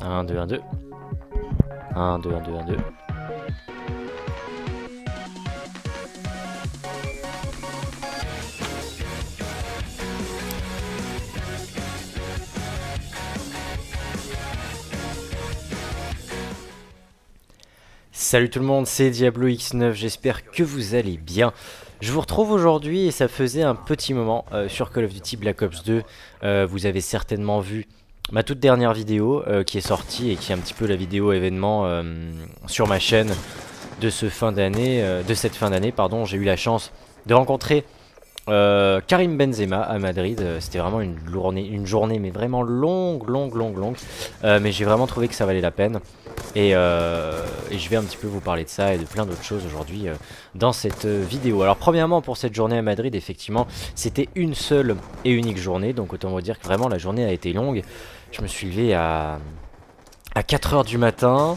1, 2, 1, 2. 1, 2, 1, 2, 1, 2. Salut tout le monde, c'est Diablo X9, j'espère que vous allez bien. Je vous retrouve aujourd'hui et ça faisait un petit moment sur Call of Duty Black Ops 2. Vous avez certainement vu ma toute dernière vidéo qui est sortie et qui est un petit peu la vidéo événement sur ma chaîne de cette fin d'année. Pardon, j'ai eu la chance de rencontrer Karim Benzema à Madrid. C'était vraiment une journée mais vraiment longue. Mais j'ai vraiment trouvé que ça valait la peine. Et je vais un petit peu vous parler de ça et de plein d'autres choses aujourd'hui dans cette vidéo. Alors premièrement, pour cette journée à Madrid, effectivement, c'était une seule et unique journée. Donc autant vous dire que vraiment la journée a été longue. Je me suis levé à 4 h du matin,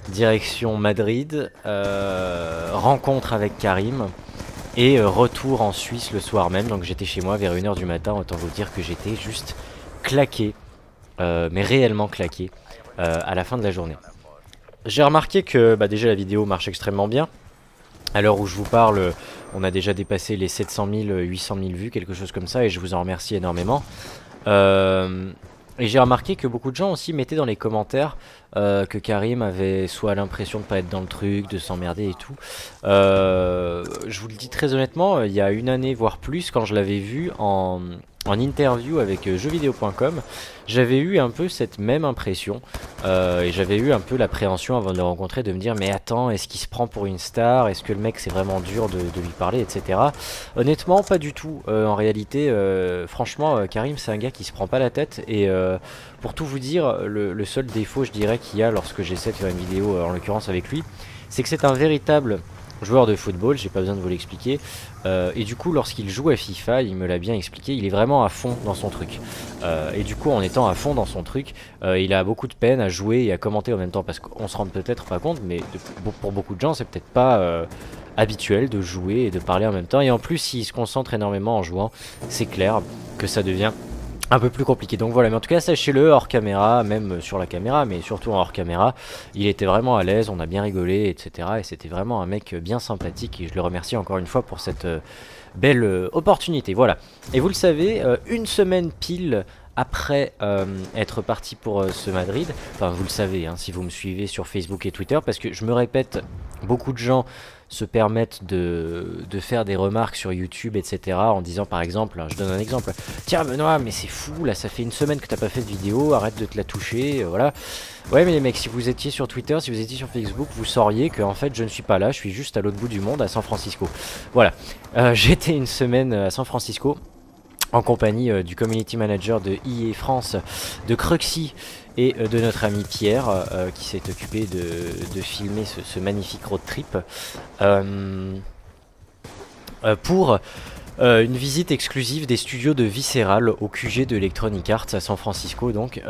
direction Madrid, rencontre avec Karim et retour en Suisse le soir même. Donc j'étais chez moi vers 1 h du matin. Autant vous dire que j'étais juste claqué, mais réellement claqué à la fin de la journée. J'ai remarqué que déjà la vidéo marche extrêmement bien. À l'heure où je vous parle, on a déjà dépassé les 700 000, 800 000 vues, quelque chose comme ça, et je vous en remercie énormément. Et j'ai remarqué que beaucoup de gens aussi mettaient dans les commentaires que Karim avait soit l'impression de pas être dans le truc, de s'emmerder et tout. Je vous le dis très honnêtement, il y a une année voire plus, quand je l'avais vu en interview avec jeuxvideo.com, j'avais eu un peu cette même impression et j'avais eu un peu l'appréhension avant de le rencontrer de me dire mais attends, est-ce qu'il se prend pour une star, est-ce que le mec c'est vraiment dur de lui parler, etc. Honnêtement pas du tout. En réalité franchement Karim c'est un gars qui se prend pas la tête et pour tout vous dire, le seul défaut je dirais qu'il y a lorsque j'essaie de faire une vidéo en l'occurrence avec lui, c'est que c'est un véritable joueur de football, j'ai pas besoin de vous l'expliquer, et du coup lorsqu'il joue à FIFA, il me l'a bien expliqué, il est vraiment à fond dans son truc, et du coup en étant à fond dans son truc, il a beaucoup de peine à jouer et à commenter en même temps, parce qu'on se rend peut-être pas compte, mais pour beaucoup de gens c'est peut-être pas habituel de jouer et de parler en même temps, et en plus s'il se concentre énormément en jouant, c'est clair que ça devient un peu plus compliqué. Donc voilà, mais en tout cas sachez-le, hors caméra, même sur la caméra, mais surtout en hors caméra, il était vraiment à l'aise, on a bien rigolé, etc. Et c'était vraiment un mec bien sympathique et je le remercie encore une fois pour cette belle opportunité. Voilà, et vous le savez, une semaine pile après être parti pour ce Madrid, enfin vous le savez hein, si vous me suivez sur Facebook et Twitter, parce que je me répète, beaucoup de gens se permettent de faire des remarques sur YouTube, etc. en disant par exemple, je donne un exemple, tiens Benoît, mais c'est fou, là ça fait une semaine que t'as pas fait de vidéo, arrête de te la toucher, voilà. Ouais mais les mecs, si vous étiez sur Twitter, si vous étiez sur Facebook, vous sauriez que en fait je ne suis pas là, je suis juste à l'autre bout du monde, à San Francisco. Voilà, j'étais une semaine à San Francisco en compagnie du community manager de EA France, de Cruxy et de notre ami Pierre qui s'est occupé de filmer ce magnifique road trip pour une visite exclusive des studios de Visceral au QG de Electronic Arts à San Francisco. Donc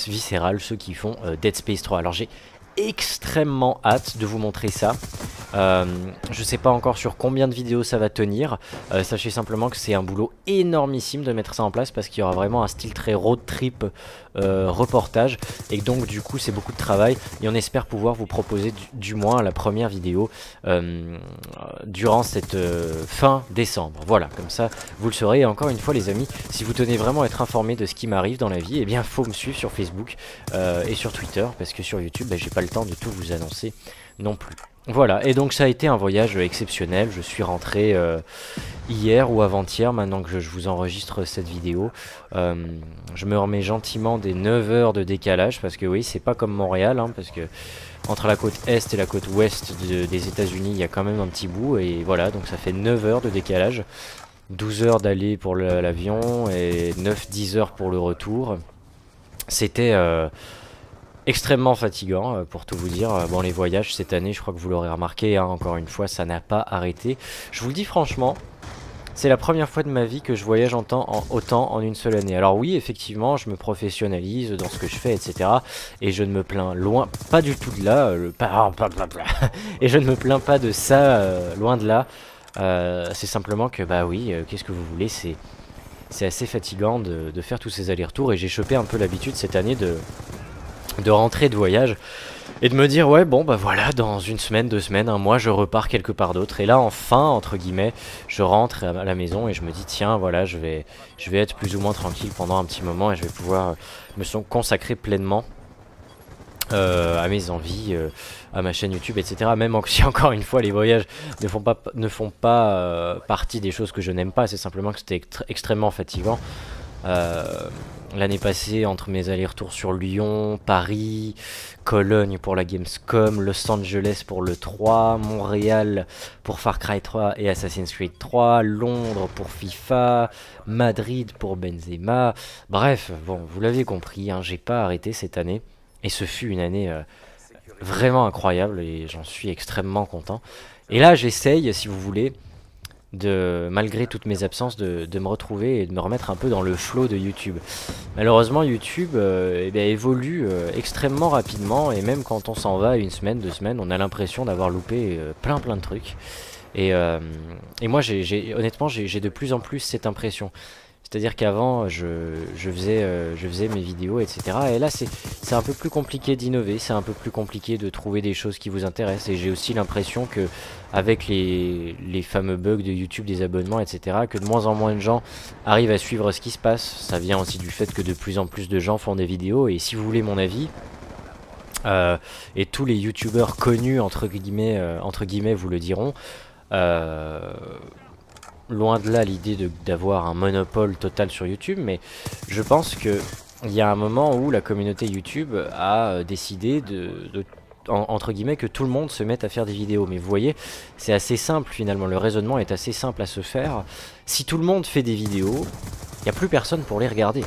Visceral, ceux qui font Dead Space 3. Alors j'ai extrêmement hâte de vous montrer ça. Je sais pas encore sur combien de vidéos ça va tenir, sachez simplement que c'est un boulot énormissime de mettre ça en place parce qu'il y aura vraiment un style très road trip reportage, et donc du coup c'est beaucoup de travail et on espère pouvoir vous proposer du moins la première vidéo durant cette fin décembre. Voilà, comme ça vous le saurez. Et encore une fois les amis, si vous tenez vraiment à être informé de ce qui m'arrive dans la vie, eh bien faut me suivre sur Facebook et sur Twitter, parce que sur YouTube j'ai pas le temps de tout vous annoncer non plus. Voilà, et donc ça a été un voyage exceptionnel. Je suis rentré hier ou avant-hier, maintenant que je vous enregistre cette vidéo. Je me remets gentiment des 9 heures de décalage, parce que oui, c'est pas comme Montréal, hein, parce que entre la côte est et la côte ouest des États-Unis, il y a quand même un petit bout, et voilà, donc ça fait 9 heures de décalage. 12 heures d'aller pour l'avion et 9-10 heures pour le retour. C'était extrêmement fatigant pour tout vous dire. Bon, les voyages cette année, je crois que vous l'aurez remarqué, hein, encore une fois, ça n'a pas arrêté. Je vous le dis franchement, c'est la première fois de ma vie que je voyage autant en une seule année. Alors oui, effectivement, je me professionnalise dans ce que je fais, etc. Et je ne me plains pas du tout de là. Et je ne me plains pas de ça, loin de là. C'est simplement que, bah oui, qu'est-ce que vous voulez, c'est assez fatigant de faire tous ces allers-retours. Et j'ai chopé un peu l'habitude cette année de rentrer de voyage et de me dire ouais bon bah voilà, dans une semaine, 2 semaines, un mois je repars quelque part d'autre. Et là enfin entre guillemets je rentre à la maison et je me dis tiens voilà je vais être plus ou moins tranquille pendant un petit moment et je vais pouvoir consacrer pleinement à mes envies, à ma chaîne YouTube, etc. Même si encore une fois les voyages ne font pas partie des choses que je n'aime pas, c'est simplement que c'était extrêmement fatigant. Euh, L'année passée, entre mes allers-retours sur Lyon, Paris, Cologne pour la Gamescom, Los Angeles pour le 3, Montréal pour Far Cry 3 et Assassin's Creed 3, Londres pour FIFA, Madrid pour Benzema. Bref, bon, vous l'avez compris, hein, j'ai pas arrêté cette année. Et ce fut une année vraiment incroyable et j'en suis extrêmement content. Et là, j'essaye, si vous voulez, malgré toutes mes absences, de me retrouver et de me remettre un peu dans le flow de YouTube. Malheureusement, YouTube eh bien, évolue extrêmement rapidement et même quand on s'en va 1 semaine, 2 semaines, on a l'impression d'avoir loupé plein de trucs. Et moi, honnêtement, j'ai de plus en plus cette impression. C'est-à-dire qu'avant, je faisais mes vidéos, etc. Et là, c'est un peu plus compliqué d'innover, c'est un peu plus compliqué de trouver des choses qui vous intéressent. Et j'ai aussi l'impression que, avec les fameux bugs de YouTube, des abonnements, etc., que de moins en moins de gens arrivent à suivre ce qui se passe. Ça vient aussi du fait que de plus en plus de gens font des vidéos. Et si vous voulez mon avis, et tous les YouTubeurs connus, entre guillemets vous le diront, loin de là l'idée d'avoir un monopole total sur YouTube, mais je pense que il y a un moment où la communauté YouTube a décidé entre guillemets que tout le monde se mette à faire des vidéos. Mais vous voyez, c'est assez simple finalement, le raisonnement est assez simple à se faire. Si tout le monde fait des vidéos, il n'y a plus personne pour les regarder.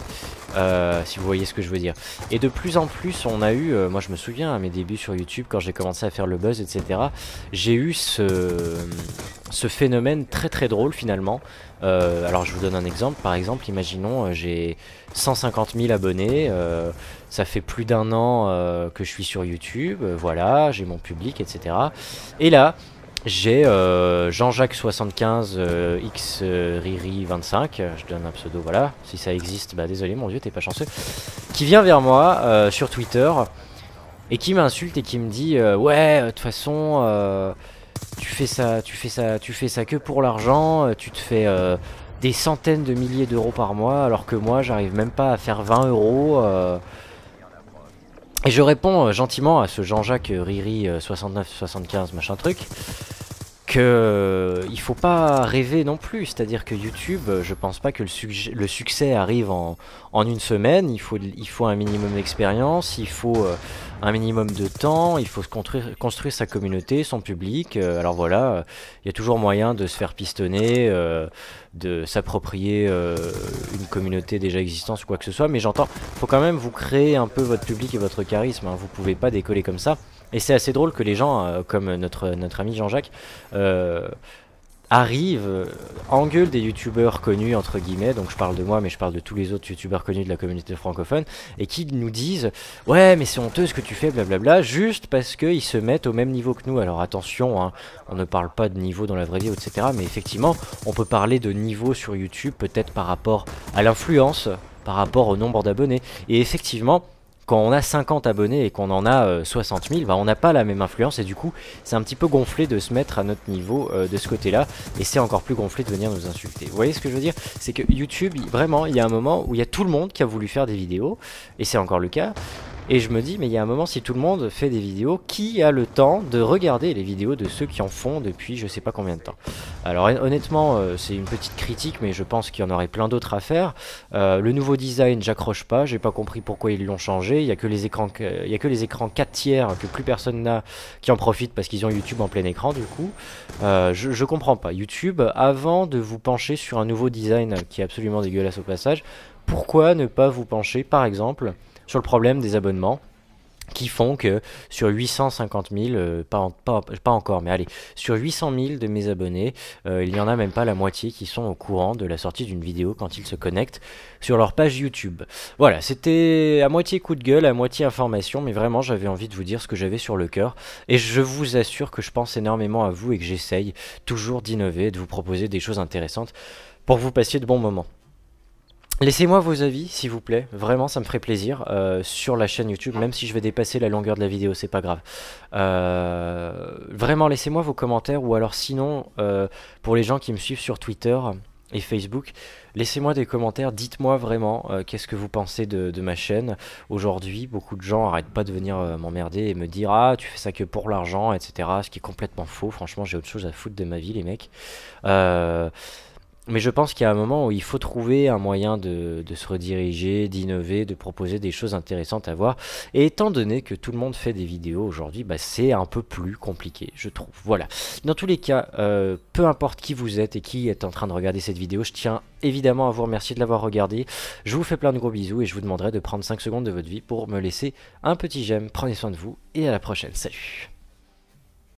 Si vous voyez ce que je veux dire. Et de plus en plus on a eu, moi je me souviens à mes débuts sur YouTube quand j'ai commencé à faire le buzz, etc. J'ai eu ce phénomène très drôle finalement. Alors je vous donne un exemple. Par exemple, imaginons j'ai 150 000 abonnés, ça fait plus d'1 an que je suis sur YouTube, voilà, j'ai mon public, etc. Et là j'ai Jean-Jacques75 X Riri 25, je donne un pseudo, voilà, si ça existe, bah désolé mon dieu, t'es pas chanceux, qui vient vers moi sur Twitter et qui m'insulte et qui me dit ouais, de toute façon, tu fais ça que pour l'argent, tu te fais des centaines de milliers d'euros par mois, alors que moi j'arrive même pas à faire 20 euros. Et je réponds gentiment à ce Jean-Jacques Riri 69-75 machin truc que il faut pas rêver non plus, c'est-à-dire que YouTube, je pense pas que le succès arrive en 1 semaine, il faut un minimum d'expérience, il faut un minimum de temps, il faut construire sa communauté, son public, alors voilà, il y a toujours moyen de se faire pistonner, de s'approprier une communauté déjà existante ou quoi que ce soit, mais j'entends, faut quand même vous créer un peu votre public et votre charisme, hein, vous pouvez pas décoller comme ça. Et c'est assez drôle que les gens, comme notre ami Jean-Jacques, arrivent, engueulent des youtubeurs connus, entre guillemets, donc je parle de moi, mais je parle de tous les autres youtubeurs connus de la communauté francophone, et qui nous disent « Ouais, mais c'est honteux ce que tu fais, blablabla », juste parce qu'ils se mettent au même niveau que nous. Alors attention, hein, on ne parle pas de niveau dans la vraie vie, etc., mais effectivement, on peut parler de niveau sur YouTube, peut-être par rapport à l'influence, par rapport au nombre d'abonnés, et effectivement, quand on a 50 abonnés et qu'on en a 60 000, bah on n'a pas la même influence et du coup c'est un petit peu gonflé de se mettre à notre niveau de ce côté là, et c'est encore plus gonflé de venir nous insulter. Vous voyez ce que je veux dire? C'est que YouTube, vraiment, il y a un moment où il y a tout le monde qui a voulu faire des vidéos, et c'est encore le cas. Et je me dis, mais il y a un moment, si tout le monde fait des vidéos, qui a le temps de regarder les vidéos de ceux qui en font depuis je sais pas combien de temps? Alors honnêtement, c'est une petite critique, mais je pense qu'il y en aurait plein d'autres à faire. Le nouveau design, j'accroche pas, j'ai pas compris pourquoi ils l'ont changé. Il y a que les écrans, 4 tiers que plus personne n'a qui en profite parce qu'ils ont YouTube en plein écran du coup. Je comprends pas. YouTube, avant de vous pencher sur un nouveau design qui est absolument dégueulasse au passage, pourquoi ne pas vous pencher par exemple sur le problème des abonnements qui font que sur 850 000, pas encore, mais allez, sur 800 000 de mes abonnés, il n'y en a même pas la moitié qui sont au courant de la sortie d'une vidéo quand ils se connectent sur leur page YouTube. Voilà, c'était à moitié coup de gueule, à moitié information, mais vraiment j'avais envie de vous dire ce que j'avais sur le cœur, et je vous assure que je pense énormément à vous et que j'essaye toujours d'innover, de vous proposer des choses intéressantes pour que vous passiez de bons moments. Laissez-moi vos avis, s'il vous plaît. Vraiment, ça me ferait plaisir sur la chaîne YouTube, même si je vais dépasser la longueur de la vidéo, c'est pas grave. Vraiment, laissez-moi vos commentaires ou alors sinon, pour les gens qui me suivent sur Twitter et Facebook, laissez-moi des commentaires. Dites-moi vraiment qu'est-ce que vous pensez de ma chaîne. Aujourd'hui, beaucoup de gens arrêtent pas de venir m'emmerder et me dire ah, tu fais ça que pour l'argent, etc. Ce qui est complètement faux. Franchement, j'ai autre chose à foutre de ma vie, les mecs. Euh, mais je pense qu'il y a un moment où il faut trouver un moyen de se rediriger, d'innover, de proposer des choses intéressantes à voir. Et étant donné que tout le monde fait des vidéos aujourd'hui, bah, c'est un peu plus compliqué, je trouve. Voilà. Dans tous les cas, peu importe qui vous êtes et qui est en train de regarder cette vidéo, je tiens évidemment à vous remercier de l'avoir regardé. Je vous fais plein de gros bisous et je vous demanderai de prendre 5 secondes de votre vie pour me laisser un petit j'aime. Prenez soin de vous et à la prochaine. Salut!